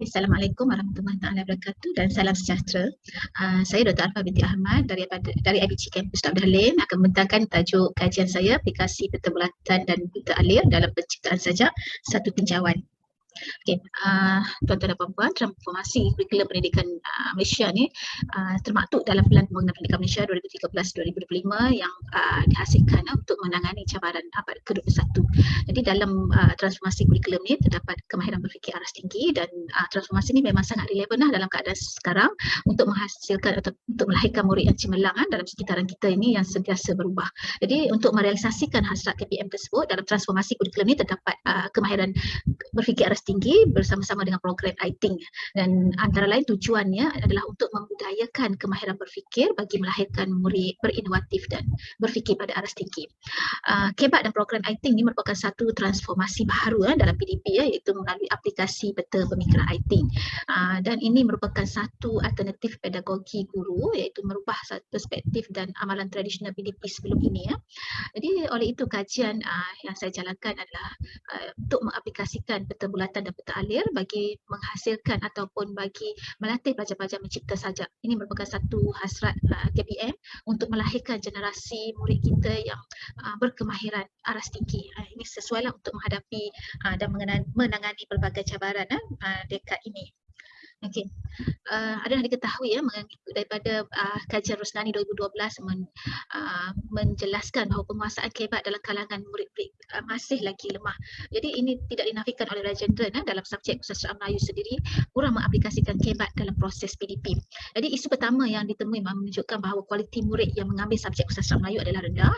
Assalamualaikum warahmatullahi taala wabarakatuh dan salam sejahtera. Saya Dr. Arfa binti Ahmad dari IBC Kampus Dr. Halim akan membentangkan tajuk kajian saya aplikasi peta bulatan dan peta alir dalam penciptaan sajak satu tinjauan. Okey, tuan-tuan dan puan-puan, transformasi kurikulum pendidikan Malaysia ni termaktub dalam Pelan Pembangunan Pendidikan Malaysia 2013-2025 yang dihasilkan untuk menangani cabaran abad ke-21. Jadi dalam transformasi kurikulum ni terdapat kemahiran berfikir aras tinggi dan transformasi ni memang sangat relevan dalam keadaan sekarang untuk menghasilkan atau untuk melahirkan murid yang cemerlang dalam sekitaran kita ini yang sentiasa berubah. Jadi untuk merealisasikan hasrat KPM tersebut dalam transformasi kurikulum ni terdapat kemahiran berfikir aras tinggi bersama-sama dengan program I-Think, dan antara lain tujuannya adalah untuk membudayakan kemahiran berfikir bagi melahirkan murid berinovatif dan berfikir pada aras tinggi. KEBAT dan program I-Think ini merupakan satu transformasi baru dalam PDP iaitu melalui aplikasi peta pemikiran I-Think, dan ini merupakan satu alternatif pedagogi guru iaitu merubah perspektif dan amalan tradisional PDP sebelum ini. Jadi oleh itu kajian yang saya jalankan adalah untuk mengaplikasikan peta bulatan dan peta alir bagi menghasilkan ataupun bagi melatih pelajar-pelajar mencipta sajak. Ini merupakan satu hasrat KPM untuk melahirkan generasi murid kita yang berkemahiran aras tinggi. Ini sesuailah untuk menghadapi dan menangani pelbagai cabaran dekad ini. Okey, adalah diketahui daripada kajian Rosnani 2012 menjelaskan bahawa penguasaan KEBAT dalam kalangan murid-murid masih lagi lemah. Jadi ini tidak dinafikan oleh Legendre dalam subjek Sastra Melayu sendiri kurang mengaplikasikan KEBAT dalam proses PDP. Jadi isu pertama yang ditemui menunjukkan bahawa kualiti murid yang mengambil subjek Sastra Melayu adalah rendah.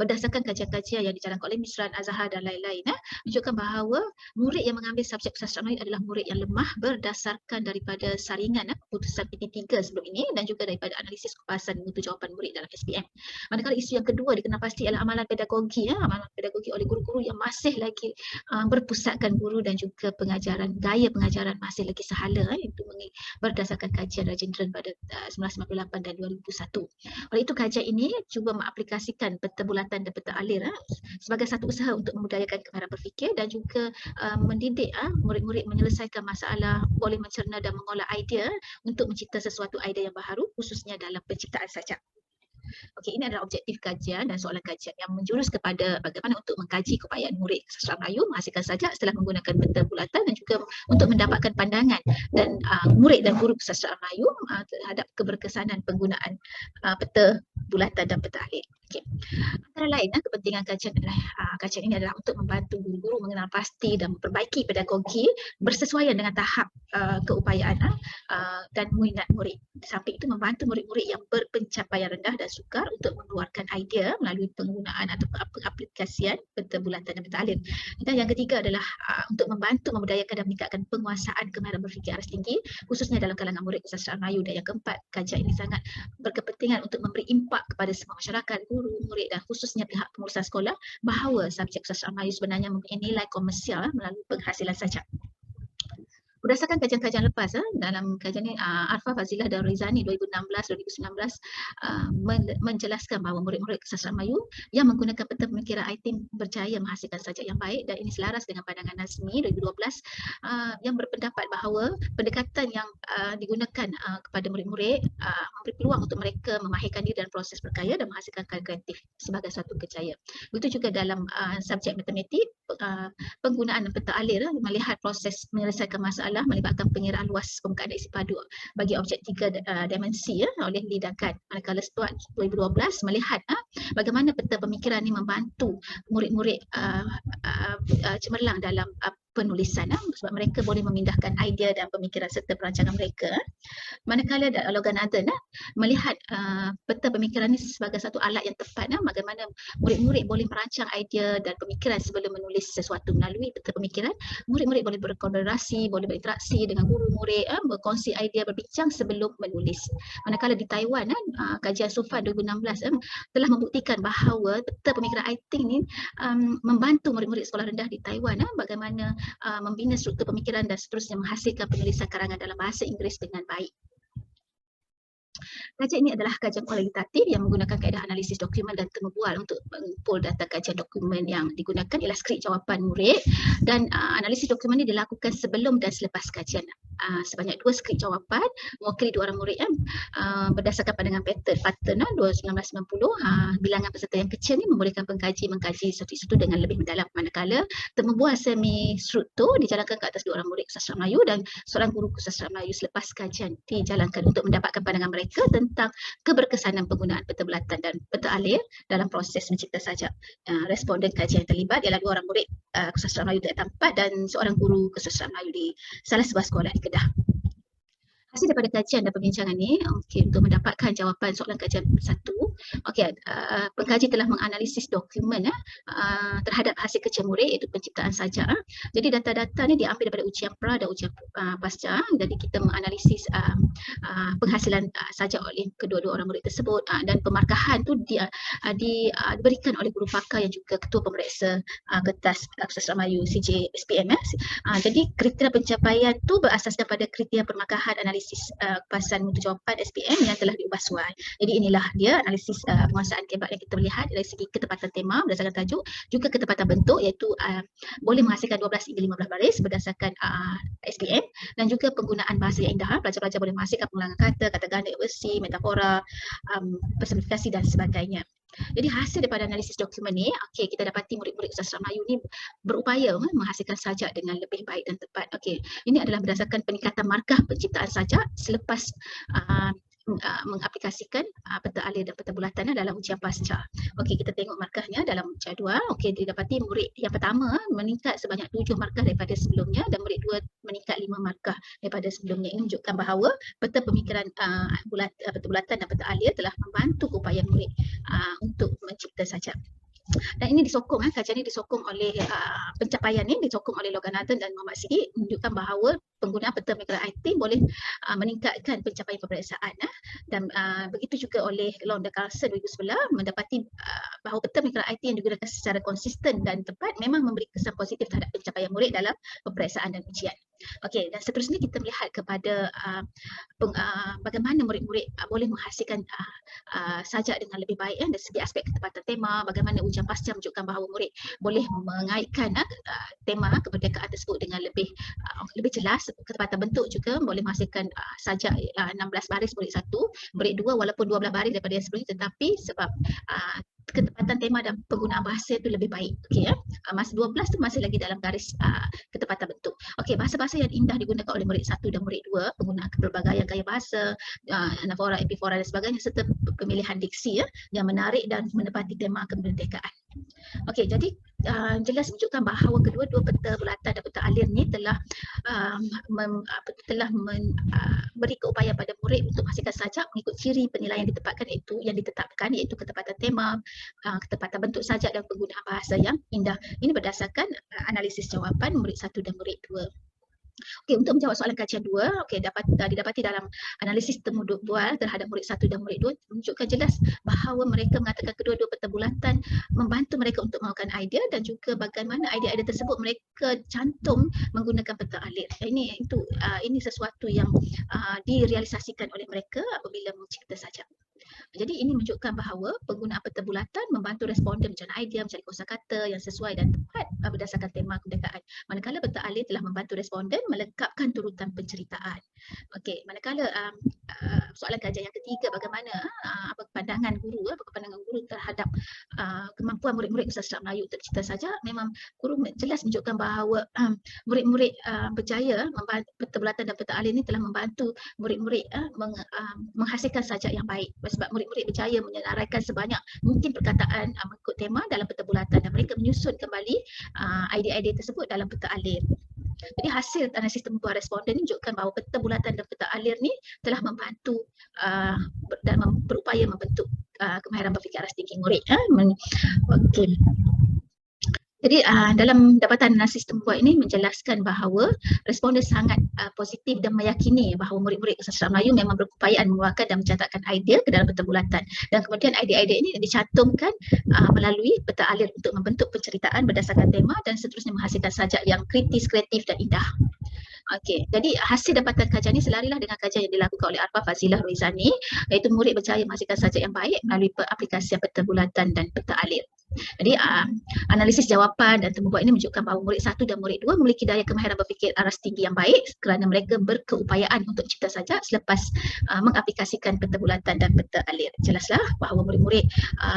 Berdasarkan kajian-kajian yang dijalankan oleh Misran, Azhar dan lain-lain menunjukkan bahawa murid yang mengambil subjek Sastra Melayu adalah murid yang lemah berdasarkan daripada saringan keputusan PT3 sebelum ini dan juga daripada analisis kupasan mutu jawapan murid dalam SPM. Manakala isu yang kedua dikenal pasti adalah amalan pedagogi oleh guru-guru yang masih lagi berpusatkan guru dan juga gaya pengajaran masih lagi sahala itu berdasarkan kajian Rajendran pada 1998 dan 2001. Oleh itu kajian ini cuba mengaplikasikan peta bulatan dan peta alir sebagai satu usaha untuk memudayakan kemahiran berfikir dan juga mendidik murid-murid menyelesaikan masalah, boleh mencerna dan mengolah idea untuk mencipta sesuatu idea yang baharu khususnya dalam penciptaan sajak. Okey, ini adalah objektif kajian dan soalan kajian yang menjurus kepada bagaimana untuk mengkaji keupayaan murid sastra Melayu menghasilkan sajak setelah menggunakan peta bulatan dan juga untuk mendapatkan pandangan dan murid dan guru sastra Melayu terhadap keberkesanan penggunaan peta bulatan dan peta alir. Okay. Antara lain kepentingan kajian ini adalah untuk membantu guru-guru mengenal pasti dan memperbaiki pedagogi bersesuaian dengan tahap keupayaan dan minat murid. Di samping itu membantu murid-murid yang berpencapaian rendah dan sukar untuk mengeluarkan idea melalui penggunaan atau pengaplikasian peta bulatan dan peta alir. Dan yang ketiga adalah untuk membantu membudayakan dan meningkatkan penguasaan kemahiran berfikir aras tinggi khususnya dalam kalangan murid sastra Melayu. Dan yang keempat, kajian ini sangat berkepentingan untuk memberi impak kepada semua masyarakat, guru, murid dan khususnya pihak pengurusan sekolah bahawa subjek sastra Melayu sebenarnya mempunyai nilai komersial melalui penghasilan sajak. Berdasarkan kajian-kajian lepas dalam kajian ini Arfa Fazilah dan Rizani 2016-2019 menjelaskan bahawa murid-murid sastra Melayu yang menggunakan peta pemikiran I-Think berjaya menghasilkan sajak yang baik, dan ini selaras dengan pandangan Nazmi 2012 yang berpendapat bahawa pendekatan yang digunakan kepada murid-murid memberi peluang untuk mereka memahirkan diri dalam proses berkarya dan menghasilkan karya kreatif sebagai satu kejayaan. Begitu juga dalam subjek matematik, penggunaan peta alir melihat proses menyelesaikan masalah melibatkan pengiraan luas permukaan dan isi padu bagi objek 3 dimensi oleh Lee dan Kahn. Manakala Stuart 2012 melihat bagaimana peta pemikiran ini membantu murid-murid cemerlang dalam penulisan sebab mereka boleh memindahkan idea dan pemikiran serta perancangan mereka. Manakala Logan Nathan melihat peta pemikiran ini sebagai satu alat yang tepat bagaimana murid-murid boleh merancang idea dan pemikiran sebelum menulis sesuatu. Melalui peta pemikiran, murid-murid boleh berkolaborasi, boleh berinteraksi dengan guru murid, berkongsi idea, berbincang sebelum menulis. Manakala di Taiwan, kajian SOFA 2016 telah membuktikan bahawa peta pemikiran I-Think ini membantu murid-murid sekolah rendah di Taiwan bagaimana membina struktur pemikiran dan seterusnya menghasilkan penulisan karangan dalam bahasa Inggeris dengan baik. Kajian ini adalah kajian kualitatif yang menggunakan kaedah analisis dokumen dan temu bual untuk mengumpul data kajian dokumen yang digunakan ialah skrip jawapan murid, dan analisis dokumen ini dilakukan sebelum dan selepas kajian. sebanyak 2 skrip jawapan mewakili 2 orang murid berdasarkan pandangan pattern 1990. Bilangan peserta yang kecil ni membolehkan pengkaji mengkaji satu-satu dengan lebih mendalam, manakala temu buah semi struktur dijalankan ke atas 2 orang murid sastra Melayu dan seorang guru sastra Melayu selepas kajian dijalankan untuk mendapatkan pandangan mereka tentang keberkesanan penggunaan peta bulatan dan peta alir dalam proses mencipta sajak. Responden kajian yang terlibat ialah 2 orang murid sastra Melayu tingkatan 4 dan seorang guru sastra Melayu di salah sebuah sekolah di Kedah. Hasil daripada kajian dan perbincangan ni, untuk mendapatkan jawapan soalan kajian 1, pengkaji telah menganalisis dokumen terhadap hasil kerja murid iaitu penciptaan sajak. Jadi data-data ni diambil daripada ujian pra dan ujian pasca. Jadi kita menganalisis penghasilan sajak oleh kedua-dua orang murid tersebut, dan pemarkahan tu diberikan oleh guru pakar yang juga ketua pemeriksa kertas sastra Melayu CJ SPM. Jadi kriteria pencapaian tu berasaskan pada kriteria permarkahan analisis kepasan mutu jawapan SPM yang telah diubah suai. Jadi inilah dia analisis penguasaan kebat yang kita lihat dari segi ketepatan tema berdasarkan tajuk, juga ketepatan bentuk iaitu boleh menghasilkan 12 hingga 15 baris berdasarkan SPM, dan juga penggunaan bahasa yang indah. Pelajar-pelajar boleh menghasilkan pengulangan kata, kata ganda, versi, metafora, personifikasi dan sebagainya. Jadi hasil daripada analisis dokumen ni, kita dapati murid-murid sastra Melayu ni berupaya menghasilkan sajak dengan lebih baik dan tepat. Ini adalah berdasarkan peningkatan markah penciptaan sajak selepas mengaplikasikan peta alir dan peta bulatan dalam ujian pasca. Kita tengok markahnya dalam jadual. Didapati murid yang pertama meningkat sebanyak 7 markah daripada sebelumnya dan murid 2 meningkat 5 markah daripada sebelumnya. Ini menunjukkan bahawa peta pemikiran peta bulatan dan peta alir telah membantu upaya murid untuk mencipta sajak. Dan ini disokong, kajian ini disokong oleh pencapaian ini disokong oleh Logan Nathan dan Muhammad Siddiq, menunjukkan bahawa penggunaan peta pemikiran IT boleh meningkatkan pencapaian peperiksaan, dan begitu juga oleh Londa Carlson 2011 mendapati bahawa peta pemikiran IT yang digunakan secara konsisten dan tepat memang memberi kesan positif terhadap pencapaian murid dalam peperiksaan dan ujian. Dan seterusnya kita melihat kepada bagaimana murid-murid boleh menghasilkan sajak dengan lebih baik dari segi aspek ketepatan tema, bagaimana ujian pasca menunjukkan bahawa murid boleh mengaitkan tema kemerdekaan tersebut dengan lebih jelas. Ketepatan bentuk juga boleh menghasilkan sajak 16 baris murid 1, murid 2 walaupun 12 baris daripada yang sebelumnya, tetapi sebab ketepatan tema dan penggunaan bahasa itu lebih baik. Masa 12 tu masih lagi dalam garis ketepatan bentuk. Bahasa-bahasa yang indah digunakan oleh murid 1 dan murid 2, penggunaan pelbagaian gaya bahasa, anafora, epifora dan sebagainya, serta pemilihan diksi yang menarik dan menepati tema kemerdekaan. Jadi jelas menunjukkan bahawa kedua-dua peta bulatan dan peta alir ni telah beri keupayaan pada murid untuk menghasilkan sajak mengikut ciri penilaian yang ditetapkan iaitu ketepatan tema, ketepatan bentuk sajak dan penggunaan bahasa yang indah. Ini berdasarkan analisis jawapan murid 1 dan murid 2. Untuk menjawab soalan kajian 2, didapati dalam analisis temu bual terhadap murid 1 dan murid 2 menunjukkan jelas bahawa mereka mengatakan kedua-dua peta bulatan membantu mereka untuk melakukan idea, dan juga bagaimana idea-idea tersebut mereka cantum menggunakan peta alir. Ini sesuatu yang direalisasikan oleh mereka apabila mencipta sajak. Jadi ini menunjukkan bahawa penggunaan peta bulatan membantu responden mencari idea, mencari kosakata yang sesuai dan tepat berdasarkan tema kemerdekaan. Manakala peta alir telah membantu responden melengkapkan turutan penceritaan. Manakala soalan kajian yang ketiga, bagaimana apa pandangan guru terhadap kemampuan murid-murid sastra Melayu untuk cipta sajak, memang guru jelas menunjukkan bahawa murid-murid berjaya peta bulatan dan peta alir ini telah membantu murid-murid menghasilkan sajak yang baik, sebab murid-murid berjaya menyenaraikan sebanyak mungkin perkataan mengikut tema dalam peta bulatan dan mereka menyusun kembali idea-idea tersebut dalam peta alir. Jadi hasil analisis temu bual responden menunjukkan bahawa peta bulatan dan peta alir ni telah membantu dan berupaya membentuk kemahiran berfikir aras tinggi murid. Jadi dalam dapatan analisis temu bual ini menjelaskan bahawa responden sangat positif dan meyakini bahawa murid-murid sastra Melayu memang berupaya mengeluarkan dan mencatatkan idea ke dalam peta bulatan, dan kemudian idea-idea ini dicantumkan melalui peta alir untuk membentuk penceritaan berdasarkan tema dan seterusnya menghasilkan sajak yang kritis, kreatif dan indah. Jadi hasil dapatan kajian ini selarilah dengan kajian yang dilakukan oleh Arfah Fazilah Roizani, iaitu murid berjaya menghasilkan sajak yang baik melalui aplikasi peta bulatan dan peta alir. Jadi analisis jawapan dan temu buat ini menunjukkan bahawa murid 1 dan murid 2 memiliki daya kemahiran berfikir aras tinggi yang baik kerana mereka berkeupayaan untuk cipta sajak selepas mengaplikasikan peta bulatan dan peta alir. Jelaslah bahawa murid-murid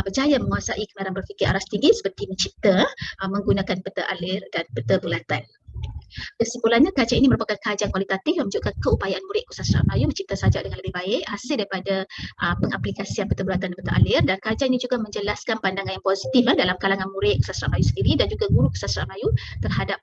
berjaya menguasai kemahiran berfikir aras tinggi seperti mencipta menggunakan peta alir dan peta bulatan. Kesimpulannya, kajian ini merupakan kajian kualitatif yang menunjukkan keupayaan murid kursus sastra Melayu mencipta sajak dengan lebih baik hasil daripada pengaplikasian peta bulatan dan peta alir, dan kajian ini juga menjelaskan pandangan yang positif dalam kalangan murid kursus sastra Melayu sendiri dan juga guru kursus sastra Melayu terhadap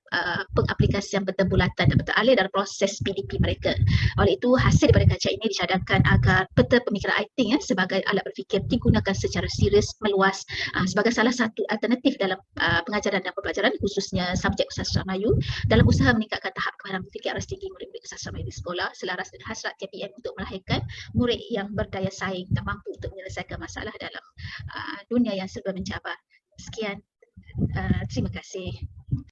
pengaplikasian peta bulatan dan peta alir dalam proses PDP mereka. Oleh itu, hasil daripada kajian ini disyadangkan agar peta pemikiran writing sebagai alat berfikir digunakan secara serius meluas sebagai salah satu alternatif dalam pengajaran dan pembelajaran khususnya subjek sastra Melayu dalam usaha meningkatkan tahap kemahiran berfikir aras tinggi murid-murid sastra Melayu di sekolah selaras dengan hasrat KPM untuk melahirkan murid yang berdaya saing dan mampu untuk menyelesaikan masalah dalam dunia yang serba mencabar. Sekian, terima kasih.